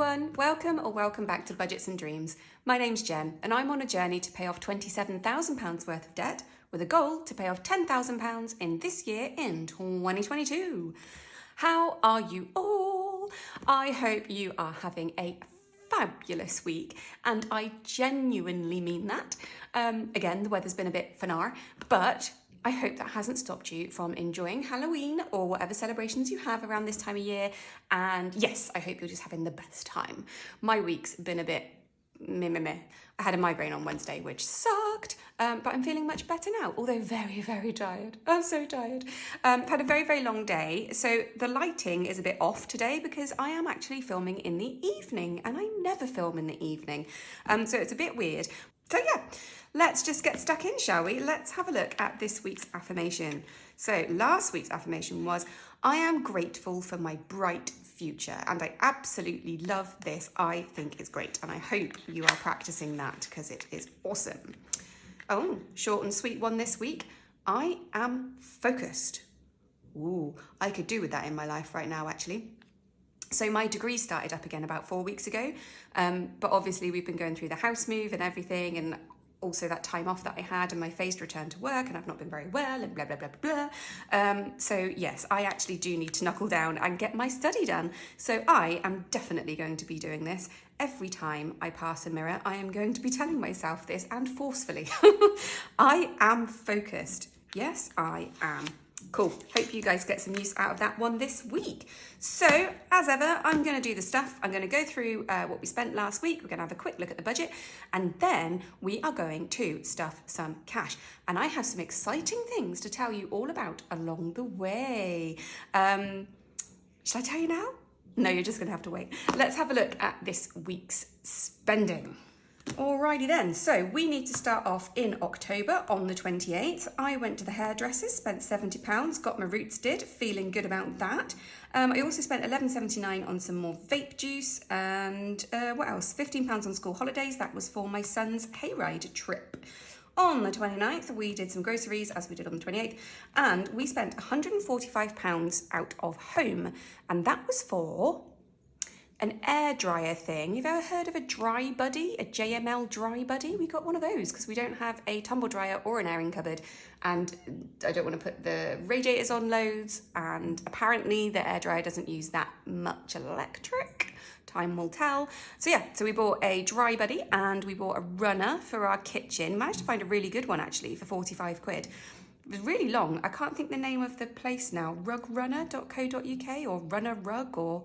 everyone, welcome or welcome back to Budgets and Dreams. My name's Jen and I'm on a journey to pay off £27,000 worth of debt with a goal to pay off £10,000 in this year in 2022. How are you all? I hope you are having a fabulous week and I genuinely mean that. Again, the weather's been a bit fanar, but I hope that hasn't stopped you from enjoying Halloween or whatever celebrations you have around this time of year. And yes, I hope you're just having the best time. My week's been a bit meh. I had a migraine on Wednesday, which sucked, but I'm feeling much better now, although very, very tired. I'm so tired. Had a very, very long day. So the lighting is a bit off today because I am actually filming in the evening and I never film in the evening. So it's a bit weird. So yeah, let's just get stuck in, shall we? Let's have a look at this week's affirmation. So last week's affirmation was, I am grateful for my bright future. And I absolutely love this. I think it's great. And I hope you are practicing that because it is awesome. Oh, short and sweet one this week. I am focused. Ooh, I could do with that in my life right now, actually. So my degree started up again about 4 weeks ago, but obviously we've been going through the house move and everything, and also that time off that I had and my phased return to work, and I've not been very well and blah, blah, blah, blah, blah. So yes, I actually do need to knuckle down and get my study done. So I am definitely going to be doing this. Every time I pass a mirror, I am going to be telling myself this, and forcefully. I am focused. Yes, I am. Cool. Hope you guys get some use out of that one this week. So, as ever, I'm going to do the stuff. I'm going to go through what we spent last week. We're going to have a quick look at the budget. And then we are going to stuff some cash. And I have some exciting things to tell you all about along the way. Shall I tell you now? No, you're just going to have to wait. Let's have a look at this week's spending. Alrighty then, so we need to start off in October on the 28th. I went to the hairdressers, spent £70, got my roots did, feeling good about that. I also spent £11.79 on some more vape juice and what else? £15 on school holidays. That was for my son's hayride trip. On the 29th, we did some groceries as we did on the 28th, and we spent £145 out of home, and that was for an air dryer thing. You've ever heard of a dry buddy, a JML dry buddy? We got one of those because we don't have a tumble dryer or an airing cupboard, and I don't want to put the radiators on loads, and apparently the air dryer doesn't use that much electric. Time will tell. So yeah, so we bought a dry buddy and we bought a runner for our kitchen. Managed to find a really good one actually for 45 quid. It was really long. I can't think the name of the place now. rugrunner.co.uk or runner rug or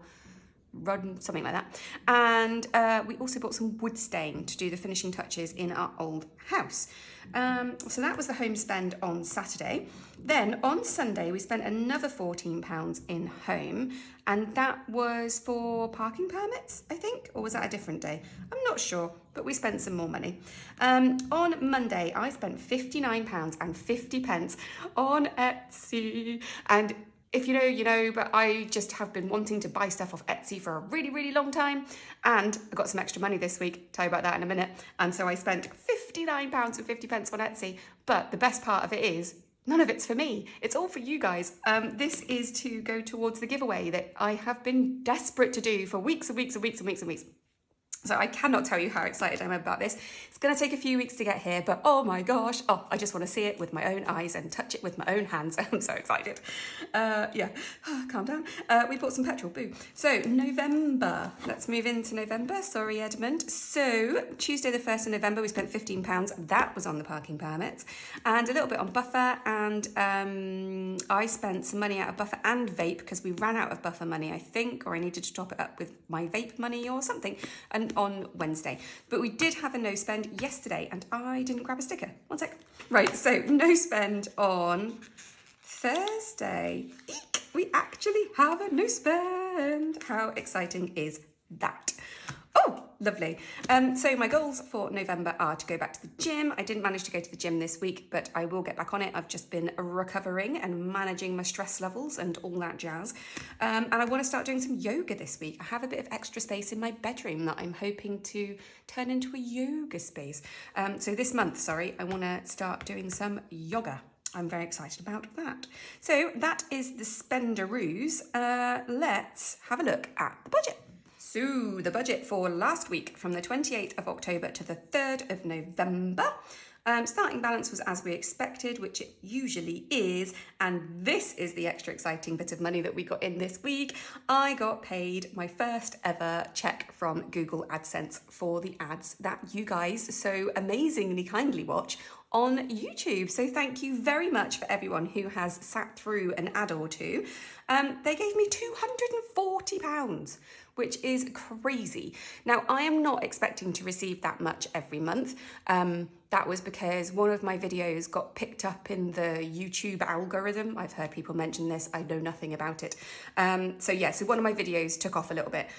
run, something like that. And we also bought some wood stain to do the finishing touches in our old house. So that was the home spend on Saturday. Then on Sunday we spent another £14 in home, and that was for parking permits, I think, or was that a different day? I'm not sure, but we spent some more money. On Monday I spent £59.50 on Etsy, and if you know, you know, but I just have been wanting to buy stuff off Etsy for a really, really long time. And I got some extra money this week, tell you about that in a minute. And so I spent £59.50 on Etsy. But the best part of it is, none of it's for me. It's all for you guys. This is to go towards the giveaway that I have been desperate to do for weeks and weeks and weeks and weeks and weeks. So I cannot tell you how excited I am about this. It's going to take a few weeks to get here, but oh my gosh, I just want to see it with my own eyes and touch it with my own hands. I'm so excited. Yeah, calm down. We bought some petrol, boo. So November, let's move into November. Sorry, Edmund. So Tuesday the 1st of November, we spent £15. That was on the parking permits and a little bit on buffer. And I spent some money out of buffer and vape because we ran out of buffer money, I think, or I needed to top it up with my vape money or something. And on Wednesday, but we did have a no spend yesterday and I didn't grab a sticker. One sec. Right, so no spend on Thursday. Eek, we actually have a no spend. How exciting is that? Oh, lovely. So my goals for November are to go back to the gym. I didn't manage to go to the gym this week, but I will get back on it. I've just been recovering and managing my stress levels and all that jazz. And I want to start doing some yoga this week. I have a bit of extra space in my bedroom that I'm hoping to turn into a yoga space. So this month, I want to start doing some yoga. I'm very excited about that. So that is the spenderoos. Let's have a look at the budget. So the budget for last week from the 28th of October to the 3rd of November. Starting balance was as we expected, which it usually is. And this is the extra exciting bit of money that we got in this week. I got paid my first ever check from Google AdSense for the ads that you guys so amazingly kindly watch on YouTube. So thank you very much for everyone who has sat through an ad or two. They gave me £240, which is crazy. Now, I am not expecting to receive that much every month. That was because one of my videos got picked up in the YouTube algorithm. I've heard people mention this. I know nothing about it. So one of my videos took off a little bit.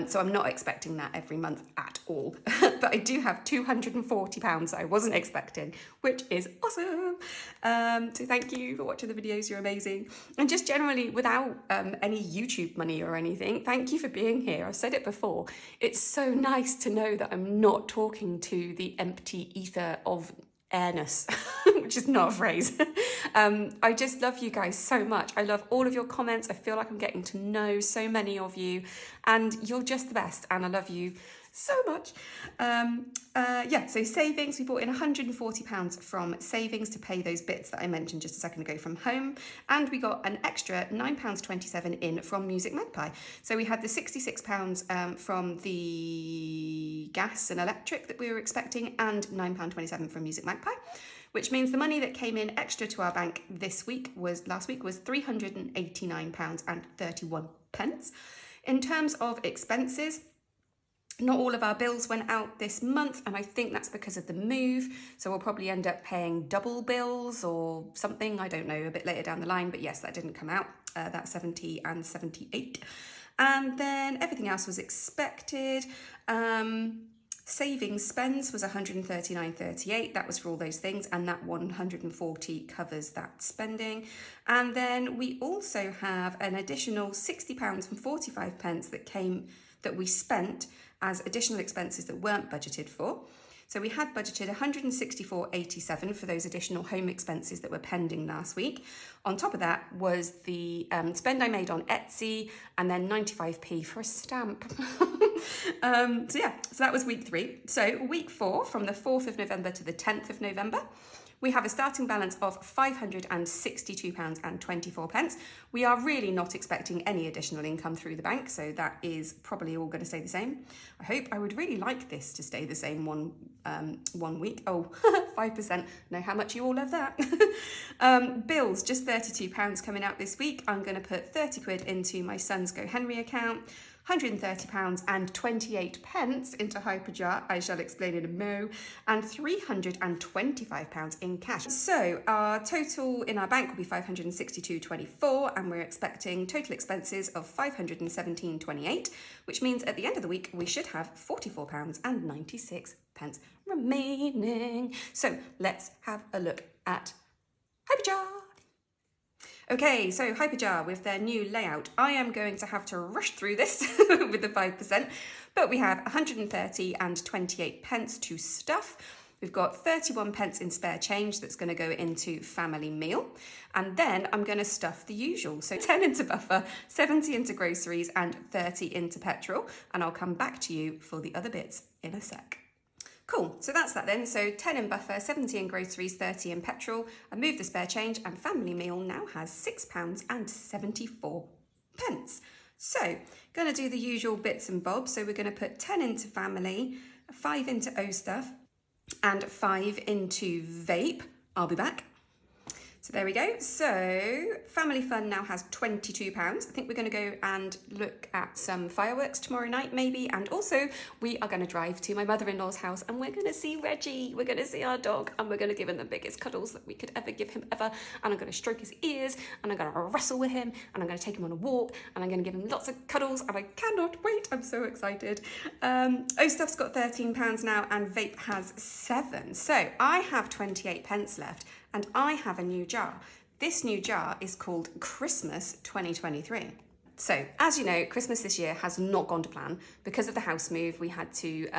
So I'm not expecting that every month at all. But I do have £240 that I wasn't expecting, which is awesome. So thank you for watching the videos. You're amazing. And just generally, without any YouTube money or anything, thank you for being here. I've said it before. It's so nice to know that I'm not talking to the empty ether of airness, which is not a phrase. I just love you guys so much. I love all of your comments. I feel like I'm getting to know so many of you, and you're just the best, and I love you so much. So savings, we brought in £140 from savings to pay those bits that I mentioned just a second ago from home, and we got an extra £9.27 in from Music Magpie. So we had the £66 from the gas and electric that we were expecting, and £9.27 from Music Magpie, which means the money that came in extra to our bank last week was £389.31. In terms of expenses, not all of our bills went out this month, and I think that's because of the move. So we'll probably end up paying double bills or something, I don't know, a bit later down the line. But yes, that didn't come out, that 70 and 78. And then everything else was expected. Savings spends was 139.38. That was for all those things, and that 140 covers that spending. And then we also have an additional £60.45 that we spent as additional expenses that weren't budgeted for. So we had budgeted 164.87 for those additional home expenses that were pending last week. On top of that was the spend I made on Etsy, and then 95p for a stamp. So that was week 3. So week 4, from the 4th of November to the 10th of November, we have a starting balance of £562.24. We are really not expecting any additional income through the bank, so that is probably all going to stay the same. I hope. I would really like this to stay the same one week. Oh, 5%. Know how much you all love that. Bills, just £32 coming out this week. I'm going to put 30 quid into my son's GoHenry account, £130.28 into hyperjar, I shall explain in a mo, and £325 in cash. So our total in our bank will be £562.24, and we're expecting total expenses of £517.28, which means at the end of the week we should have £44.96 remaining. So let's have a look at hyperjar. Okay, so hyperjar with their new layout. I am going to have to rush through this with the 5%, but we have 130.28 to stuff. We've got 31p in spare change that's going to go into family meal. And then I'm going to stuff the usual. So 10 into buffer, 70 into groceries, and 30 into petrol. And I'll come back to you for the other bits in a sec. Cool, so that's that then. So 10 in buffer, 70 in groceries, 30 in petrol. I moved the spare change, and family meal now has £6.74. So going to do the usual bits and bobs. So we're going to put 10 into family, 5 into O stuff, and 5 into vape. I'll be back. So there we go. So family fun now has £22. I think we're going to go and look at some fireworks tomorrow night maybe. And also we are going to drive to my mother-in-law's house, and we're going to see Reggie. We're going to see our dog, and we're going to give him the biggest cuddles that we could ever give him ever. And I'm going to stroke his ears, and I'm going to wrestle with him, and I'm going to take him on a walk, and I'm going to give him lots of cuddles, and I cannot wait. I'm so excited. O Stuff's got £13 now, and vape has 7. So I have 28p left. And I have a new jar. This new jar is called Christmas 2023. So, as you know, Christmas this year has not gone to plan. Because of the house move, we had to,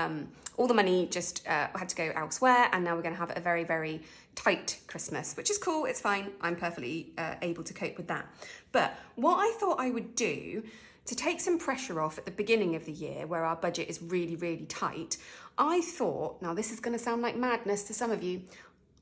all the money just had to go elsewhere, and now we're going to have a very, very tight Christmas, which is cool, it's fine. I'm perfectly able to cope with that. But what I thought I would do to take some pressure off at the beginning of the year where our budget is really, really tight, I thought, now this is going to sound like madness to some of you,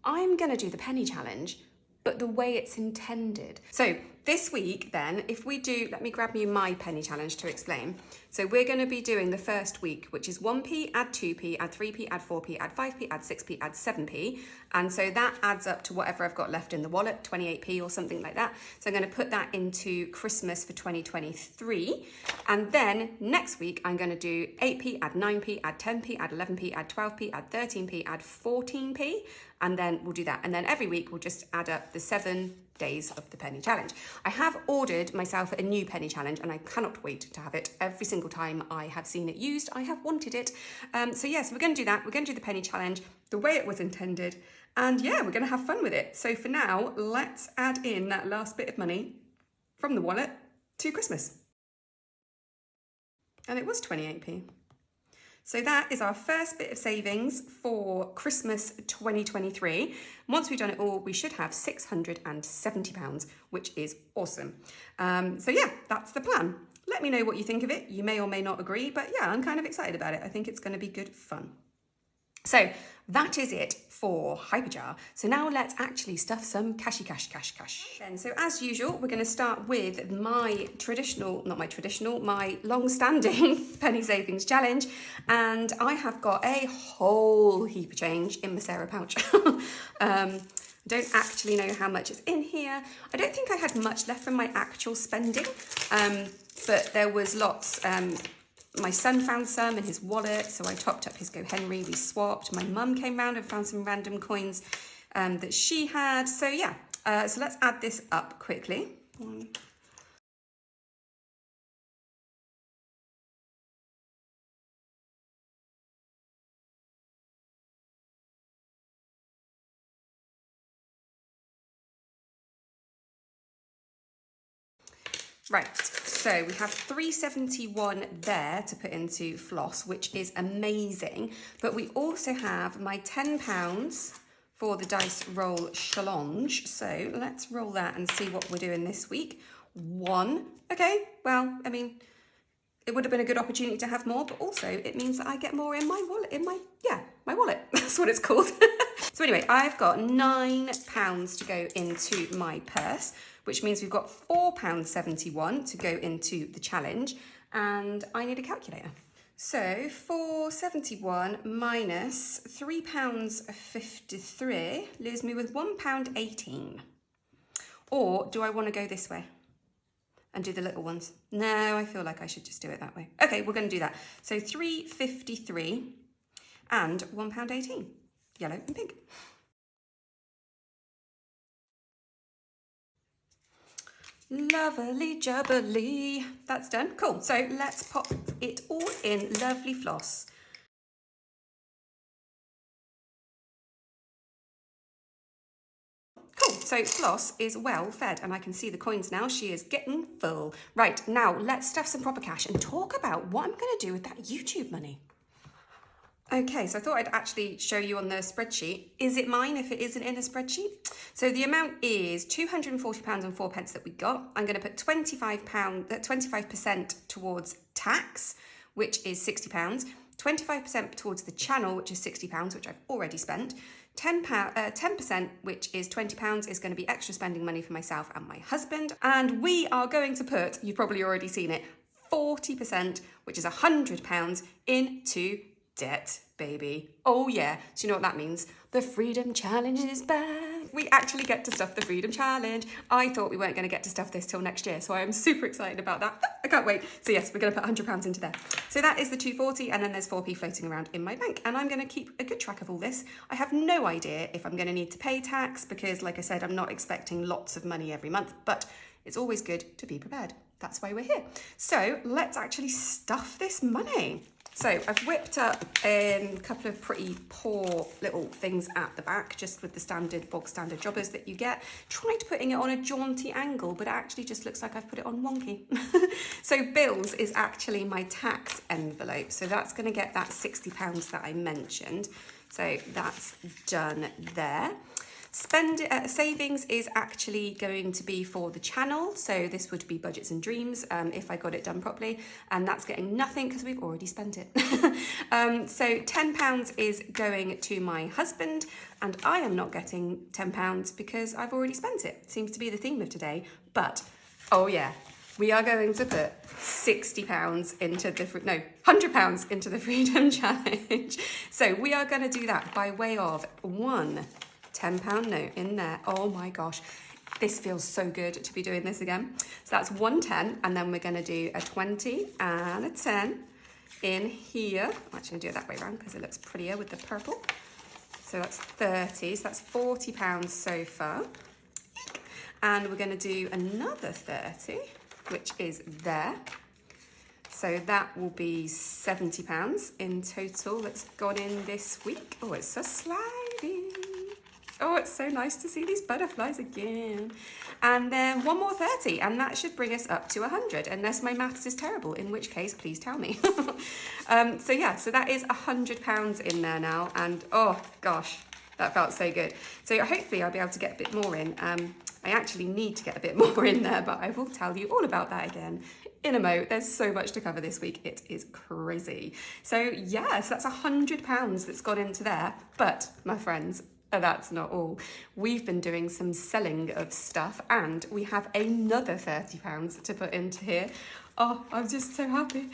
I'm going to do the penny challenge, but the way it's intended. So this week then, if we do, let me grab you my penny challenge to explain. So we're going to be doing the first week, which is 1p, add 2p, add 3p, add 4p, add 5p, add 6p, add 7p. And so that adds up to whatever I've got left in the wallet, 28p or something like that. So I'm going to put that into Christmas for 2023. And then next week, I'm going to do 8p, add 9p, add 10p, add 11p, add 12p, add 13p, add 14p. And then we'll do that. And then every week we'll just add up the 7 days of the penny challenge. I have ordered myself a new penny challenge and I cannot wait to have it. Every single time I have seen it used, I have wanted it. So yes, we're going to do that. We're going to do the penny challenge the way it was intended. And yeah, we're going to have fun with it. So for now, let's add in that last bit of money from the wallet to Christmas. And it was 28p. So that is our first bit of savings for Christmas 2023. Once we've done it all, we should have £670, which is awesome. So yeah, that's the plan. Let me know what you think of it. You may or may not agree, but yeah, I'm kind of excited about it. I think it's going to be good fun. So that is it for Hyperjar. So now let's actually stuff some cash. And so as usual, we're going to start with my long-standing penny savings challenge. And I have got a whole heap of change in my Sarah pouch. I don't actually know how much is in here. I don't think I had much left from my actual spending, but there was lots. My son found some in his wallet, so I topped up his Go Henry, we swapped. My mum came round and found some random coins that she had. So yeah, so let's add this up quickly. Right, so we have 371 there to put into floss, which is amazing. But we also have my £10 for the dice roll challenge. So let's roll that and see what we're doing this week. 1. Okay, well, I mean, it would have been a good opportunity to have more, but also it means that I get more in my wallet, my wallet. That's what it's called. So anyway, I've got £9 to go into my purse, which means we've got £4.71 to go into the challenge, and I need a calculator. So £4.71 minus £3.53 leaves me with £1.18. Or do I want to go this way and do the little ones? No, I feel like I should just do it that way. Okay, we're going to do that. So £3.53 and £1.18, yellow and pink. Lovely jubbly. That's done. Cool. So let's pop it all in lovely floss. Cool. So floss is well fed and I can see the coins now. She is getting full. Right, now let's stuff some proper cash and talk about what I'm going to do with that YouTube money. Okay, so I thought I'd actually show you on the spreadsheet. Is it mine if it isn't in a spreadsheet? So the amount is £240.04 that we got. I'm going to put £25% towards tax, which is £60. 25% towards the channel, which is £60, which I've already spent. 10%, which is £20, is going to be extra spending money for myself and my husband. And we are going to put, you've probably already seen it, 40%, which is £100 into debt, baby. Oh yeah. Do you know what that means? The Freedom Challenge is back. We actually get to stuff the Freedom Challenge. I thought we weren't going to get to stuff this till next year, so I am super excited about that. I can't wait. So yes, we're going to put £100 into there. So that is the 240, and then there's 4p floating around in my bank, and I'm going to keep a good track of all this. I have no idea if I'm going to need to pay tax because, like I said, I'm not expecting lots of money every month, but it's always good to be prepared. That's why we're here. So let's actually stuff this money. So I've whipped up a couple of pretty poor little things at the back, just with the standard, bog standard jobbers that you get. Tried putting it on a jaunty angle, but it actually just looks like I've put it on wonky. So bills is actually my tax envelope. So that's going to get that £60 that I mentioned. So that's done there. Savings is actually going to be for the channel, so this would be Budgets and Dreams if I got it done properly, and that's getting nothing because we've already spent it. So £10 is going to my husband, and I am not getting £10 because I've already spent it. Seems to be the theme of today, but oh yeah, we are going to put £60 into the, no, £100 into the Freedom Challenge. So we are going to do that by way of one £10 note in there. Oh my gosh, this feels so good to be doing this again. So that's 110, and then we're going to do a 20 and a 10 in here. I'm actually going to do it that way around because it looks prettier with the purple. So that's 30, so that's £40 so far. And we're going to do another 30, which is there. So that will be £70 in total that's gone in this week. Oh, it's so slidey. Oh, it's so nice to see these butterflies again. And then one more 30, and that should bring us up to 100, unless my maths is terrible, in which case, please tell me. So yeah, so that is £100 in there now, and oh gosh, that felt so good. So hopefully I'll be able to get a bit more in. I actually need to get a bit more in there, but I will tell you all about that again in a mo. There's so much to cover this week. It is crazy. So yes, that's £100 that's gone into there. But my friends, that's not all. We've been doing some selling of stuff, and we have another £30 to put into here. Oh, I'm just so happy.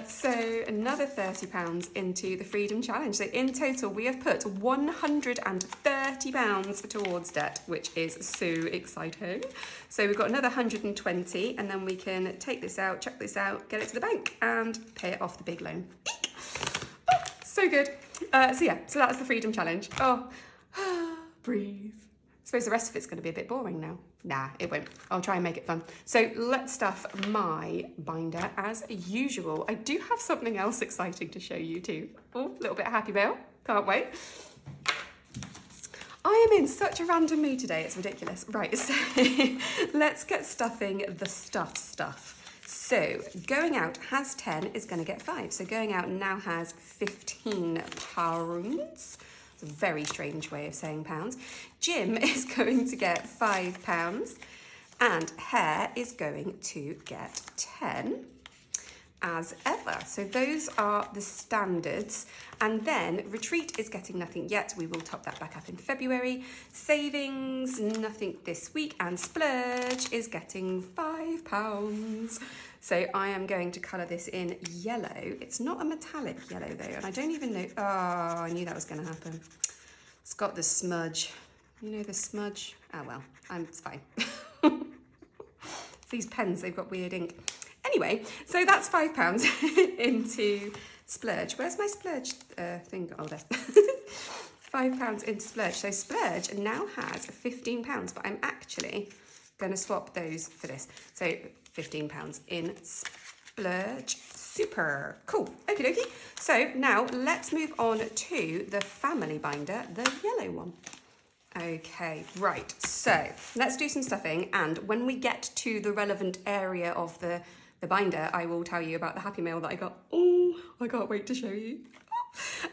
So another £30 into the Freedom Challenge. So in total, we have put £130 towards debt, which is so exciting. So we've got another 120, and then we can take this out, chuck this out, get it to the bank, and pay it off the big loan. Eek! Oh, so good. So yeah, so that's the Freedom Challenge. Oh, breathe. I suppose the rest of it's going to be a bit boring now. Nah, it won't. I'll try and make it fun. So let's stuff my binder as usual. I do have something else exciting to show you too. Oh, a little bit of happy mail. Can't wait. I am in such a random mood today. It's ridiculous. Right, so let's get stuffing the stuff. So going out has 10 is going to get 5. So going out now has £15. It's a very strange way of saying pounds. Jim is going to get £5, and Hare is going to get 10 as ever. So those are the standards. And then Retreat is getting nothing yet. We will top that back up in February. Savings, nothing this week. And Splurge is getting £5. So I am going to colour this in yellow. It's not a metallic yellow though, and I don't even know, oh, I knew that was going to happen. It's got the smudge. You know the smudge? Oh well, it's fine. These pens, they've got weird ink. Anyway, so that's £5 into Splurge. Where's my Splurge thing? Oh, there. £5 into Splurge. So Splurge now has £15, but I'm actually going to swap those for this. So £15 in Splurge. Super cool. Okie dokie. So now let's move on to the family binder, the yellow one. Okay, right. So let's do some stuffing, and when we get to the relevant area of the binder, I will tell you about the happy mail that I got. Oh, I can't wait to show you.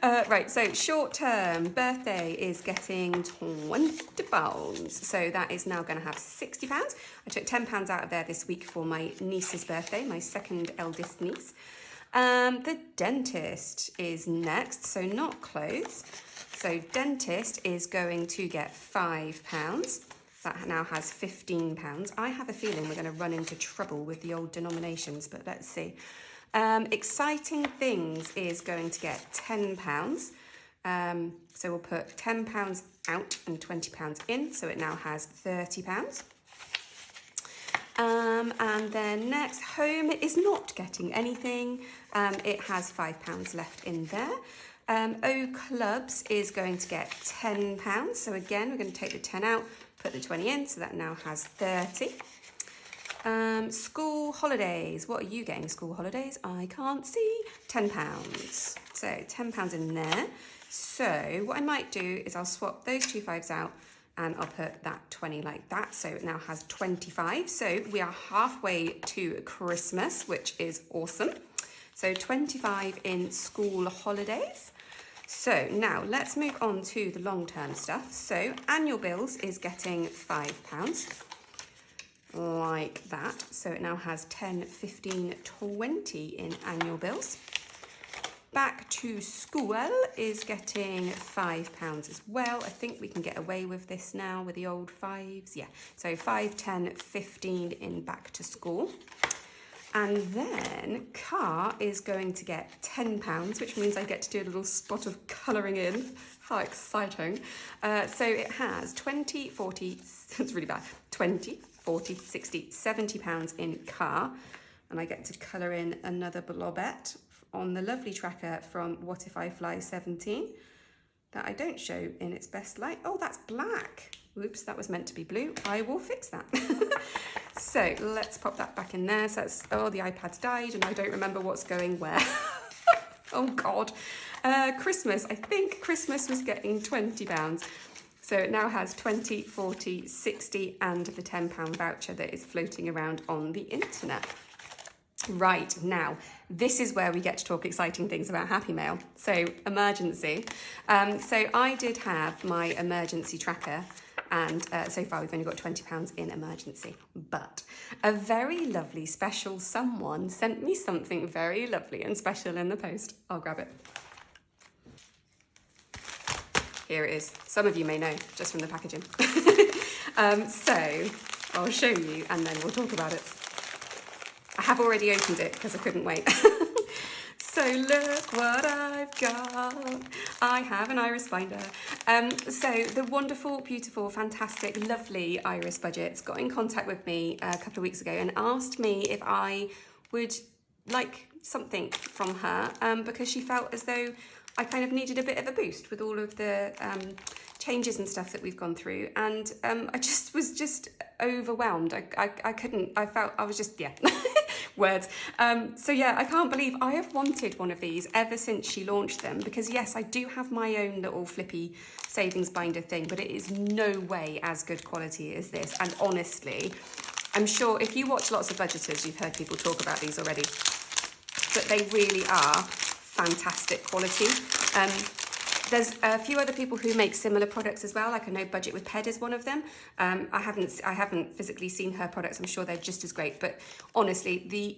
Right, so short term birthday is getting £20. So that is now going to have £60. I took £10 out of there this week for my niece's birthday, my second eldest niece. The dentist is next, so not clothes. So dentist is going to get £5. That now has £15. I have a feeling we're going to run into trouble with the old denominations, but let's see. Exciting Things is going to get £10. So we'll put £10 out and £20 in, so it now has £30. And then next, Home is not getting anything. It has £5 left in there. O Clubs is going to get £10. So again, we're going to take the 10 out, put the 20 in, so that now has 30. School holidays. What are you getting, school holidays? I can't see. £10. So £10 in there. So what I might do is I'll swap those two fives out, and I'll put that 20 like that. So it now has 25. So we are halfway to Christmas, which is awesome. So 25 in school holidays. So now let's move on to the long-term stuff. So annual bills is getting £5, like that. So it now has 10, 15, 20 in annual bills. Back to school is getting £5 as well. I think we can get away with this now with the old fives. Yeah, so 5, 10, 15 in back to school. And then car is going to get £10, which means I get to do a little spot of colouring in. How exciting. So it has 20, 40, it's really bad, 20, 40, 60, £70 in car. And I get to colour in another blobette on the lovely tracker from What If I Fly 17 that I don't show in its best light. Oh, that's black. Oops, that was meant to be blue. I will fix that. So let's pop that back in there. So that's, oh, the iPad's died and I don't remember what's going where. Oh God. Christmas, I think Christmas was getting £20. So it now has 20, 40, 60 and the £10 voucher that is floating around on the internet. Right, now, this is where we get to talk exciting things about Happy Mail. So, emergency. So I did have my emergency tracker and so far we've only got £20 in emergency. But a very lovely special someone sent me something very lovely and special in the post. I'll grab it. Here it is. Some of you may know just from the packaging. So I'll show you and then we'll talk about it. I have already opened it because I couldn't wait. So look what I've got. I have an iris binder. So the wonderful, beautiful, fantastic, lovely Iris Budgets got in contact with me a couple of weeks ago and asked me if I would like something from her because she felt as though I kind of needed a bit of a boost with all of the changes and stuff that we've gone through. And I just was just overwhelmed. I couldn't, I felt, I was just, yeah. Words. So yeah, I can't believe I have wanted one of these ever since she launched them because yes, I do have my own little flippy savings binder thing, but it is no way as good quality as this. And honestly, I'm sure if you watch lots of budgeters, you've heard people talk about these already, but they really are fantastic quality. There's a few other people who make similar products as well. Like I know Budget with Ped is one of them. I haven't physically seen her products. I'm sure they're just as great. But honestly, the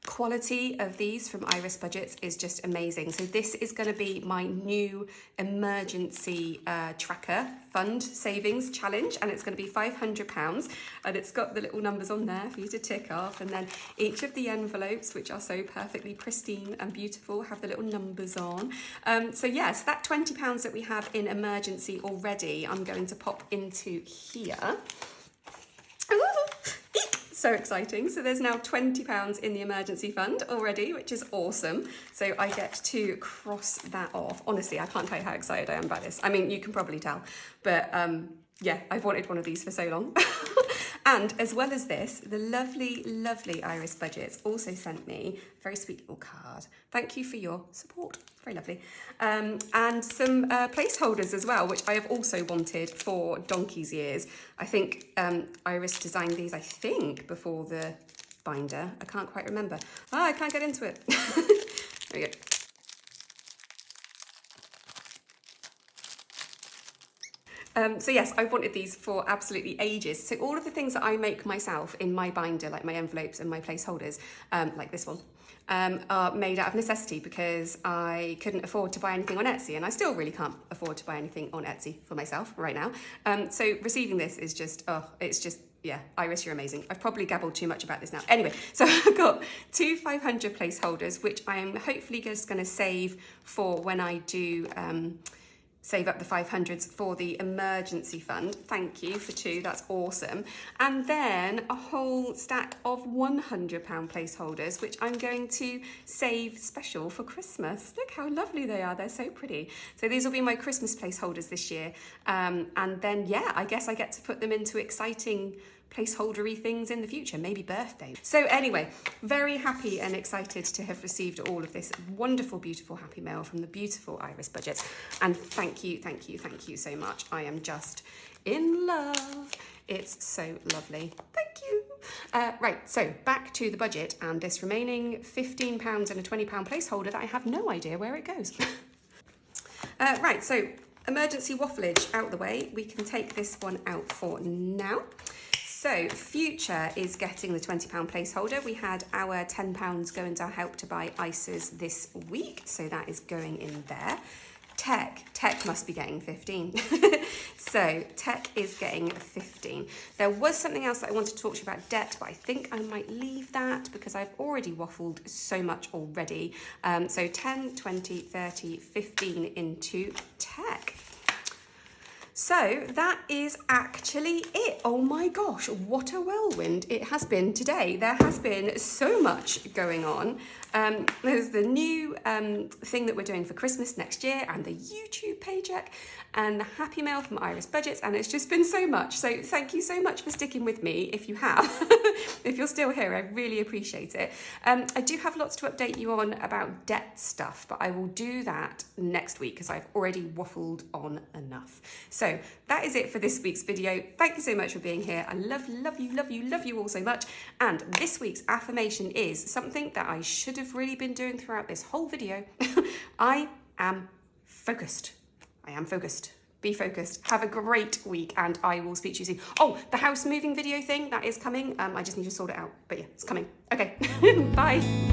quality of these from Iris Budgets is just amazing. So this is going to be my new emergency tracker fund savings challenge, and it's going to be £500, and it's got the little numbers on there for you to tick off, and then each of the envelopes, which are so perfectly pristine and beautiful, have the little numbers on. So yes, that £20 that we have in emergency already, I'm going to pop into here. So exciting. So there's now £20 in the emergency fund already, which is awesome. So I get to cross that off. Honestly, I can't tell you how excited I am about this. I mean, you can probably tell, but yeah, I've wanted one of these for so long. And as well as this, the lovely, lovely Iris Budgets also sent me a very sweet little card. Thank you for your support. Very lovely. And some placeholders as well, which I have also wanted for donkey's years. I think Iris designed these, I think, before the binder. I can't quite remember. Oh, I can't get into it. There we go. So yes, I've wanted these for absolutely ages. So all of the things that I make myself in my binder, like my envelopes and my placeholders, like this one, are made out of necessity because I couldn't afford to buy anything on Etsy, and I still really can't afford to buy anything on Etsy for myself right now. So receiving this is just, oh, it's just, yeah, Iris, you're amazing. I've probably gabbled too much about this now. Anyway, so I've got two 500 placeholders, which I am hopefully just going to save for when I do save up the 500s for the emergency fund. Thank you for two, that's awesome. And then a whole stack of £100 placeholders, which I'm going to save special for Christmas. Look how lovely they are, they're so pretty. So these will be my Christmas placeholders this year. And then, yeah, I guess I get to put them into exciting placeholdery things in the future, maybe birthday. So anyway, very happy and excited to have received all of this wonderful, beautiful Happy Mail from the beautiful Iris Budgets. And thank you, thank you, thank you so much. I am just in love. It's so lovely. Thank you. Right, so back to the budget and this remaining £15 and a £20 placeholder that I have no idea where it goes. Right, so emergency waffleage out the way. We can take this one out for now. So Future is getting the £20 placeholder. We had our £10 going to Help to Buy ices this week, so that is going in there. Tech must be getting 15. So Tech is getting 15. There was something else that I wanted to talk to you about debt, but I think I might leave that because I've already waffled so much already. So 10, 20, 30, 15 into Tech. So that is actually it. Oh my gosh, what a whirlwind it has been today. There has been so much going on. There's the new thing that we're doing for Christmas next year, and the YouTube paycheck, and the Happy Mail from Iris Budgets, and it's just been so much. So thank you so much for sticking with me if you have. If you're still here, I really appreciate it. I do have lots to update you on about debt stuff, but I will do that next week because I've already waffled on enough. So that is it for this week's video. Thank you so much for being here. I love you all so much. And this week's affirmation is something that I should have really been doing throughout this whole video. I am focused. I am focused. Be focused. Have a great week, and I will speak to you soon. Oh, the house moving video thing, that is coming. I just need to sort it out. But yeah, it's coming. Okay, bye.